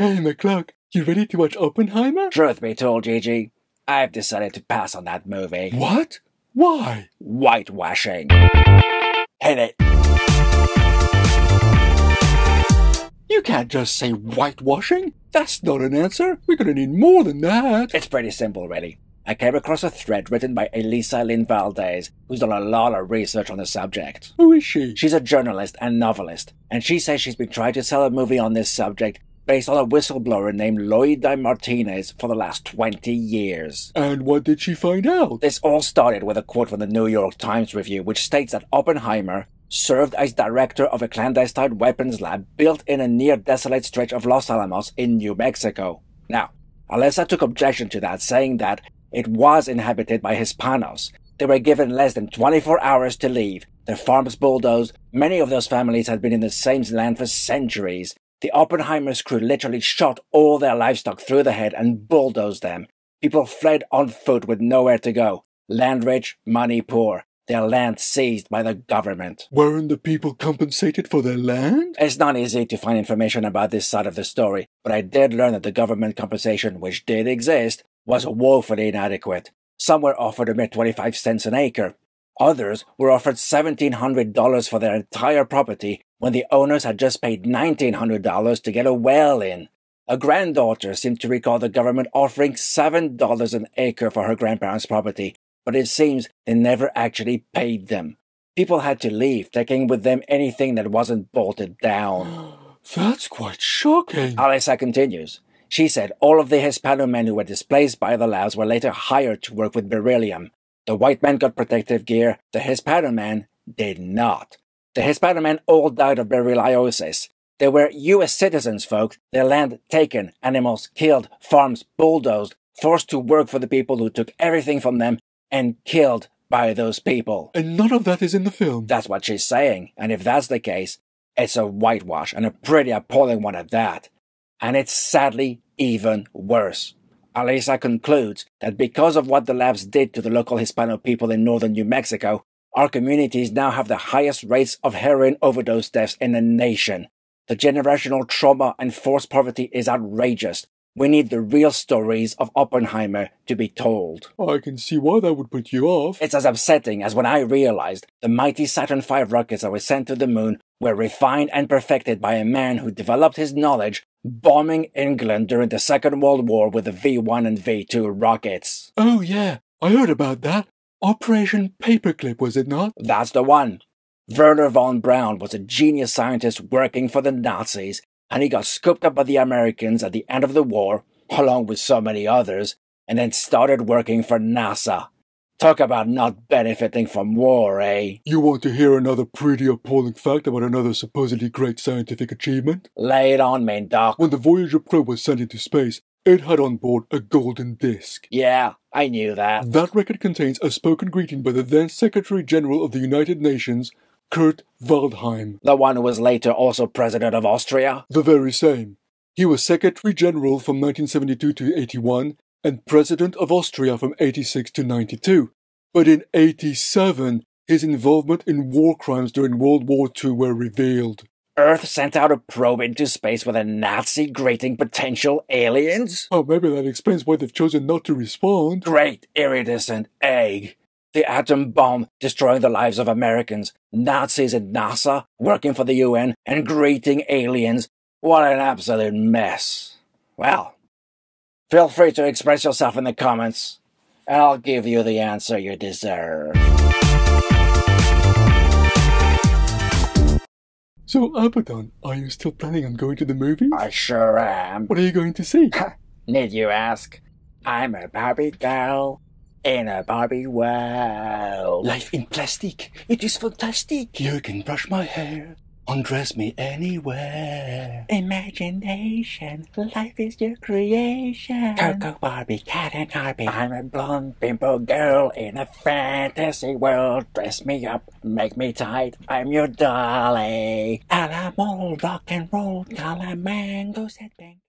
Hey, McCluck, you ready to watch Oppenheimer? Truth be told, Gigi, I've decided to pass on that movie. What? Why? Whitewashing. Hit it. You can't just say whitewashing. That's not an answer. We're gonna need more than that. It's pretty simple, really. I came across a thread written by Elisa Lynn Valdez, who's done a lot of research on the subject. Who is she? She's a journalist and novelist, and she says she's been trying to sell a movie on this subject based on a whistleblower named Lloyd Di Martinez for the last 20 years. And what did she find out? This all started with a quote from the New York Times Review, which states that Oppenheimer served as director of a clandestine weapons lab built in a near-desolate stretch of Los Alamos in New Mexico. Now, Alessa took objection to that, saying that it was inhabited by Hispanos. They were given less than 24 hours to leave, their farms bulldozed. Many of those families had been in the same land for centuries. The Oppenheimer's crew literally shot all their livestock through the head and bulldozed them. People fled on foot with nowhere to go. Land rich, money poor. Their land seized by the government. Weren't the people compensated for their land? It's not easy to find information about this side of the story, but I did learn that the government compensation, which did exist, was woefully inadequate. Some were offered a mere 25 cents an acre. Others were offered $1,700 for their entire property when the owners had just paid $1,900 to get a well in. A granddaughter seemed to recall the government offering $7 an acre for her grandparents' property, but it seems they never actually paid them. People had to leave, taking with them anything that wasn't bolted down. That's quite shocking. Alessa continues. She said all of the Hispano men who were displaced by the labs were later hired to work with beryllium. The white men got protective gear, the Hispano men did not. The Hispano men all died of berylliosis. They were U.S. citizens, folks, their land taken, animals killed, farms bulldozed, forced to work for the people who took everything from them, and killed by those people. And none of that is in the film. That's what she's saying, and if that's the case, it's a whitewash, and a pretty appalling one at that. And it's sadly even worse. Alessa concludes that because of what the labs did to the local Hispano people in northern New Mexico, our communities now have the highest rates of heroin overdose deaths in the nation. The generational trauma and forced poverty is outrageous. We need the real stories of Oppenheimer to be told. I can see why that would put you off. It's as upsetting as when I realized the mighty Saturn V rockets that were sent to the moon were refined and perfected by a man who developed his knowledge bombing England during the Second World War with the V-1 and V-2 rockets. Oh yeah, I heard about that. Operation Paperclip, was it not? That's the one. Werner von Braun was a genius scientist working for the Nazis, and he got scooped up by the Americans at the end of the war, along with so many others, and then started working for NASA. Talk about not benefiting from war, eh? You want to hear another pretty appalling fact about another supposedly great scientific achievement? Lay it on me, Doc. When the Voyager probe was sent into space, it had on board a golden disc. Yeah, I knew that. That record contains a spoken greeting by the then Secretary-General of the United Nations, Kurt Waldheim. The one who was later also President of Austria? The very same. He was Secretary-General from 1972 to 81, and President of Austria from 86 to 92. But in 87, his involvement in war crimes during World War II were revealed. Earth sent out a probe into space with a Nazi greeting potential aliens? Oh, maybe that explains why they've chosen not to respond. Great iridescent egg. The atom bomb destroying the lives of Americans, Nazis at NASA working for the UN, and greeting aliens. What an absolute mess. Well, feel free to express yourself in the comments, and I'll give you the answer you deserve. So, Abaddon, are you still planning on going to the movies? I sure am. What are you going to see? Need you ask? I'm a Barbie girl in a Barbie world. Life in plastic, it is fantastic. You can brush my hair, undress me anywhere. Imagination, life is your creation. Coco, Barbie, cat and Barbie. I'm a blonde bimbo girl in a fantasy world. Dress me up, make me tight, I'm your dolly. A la mole, rock and roll, call a mango set bang.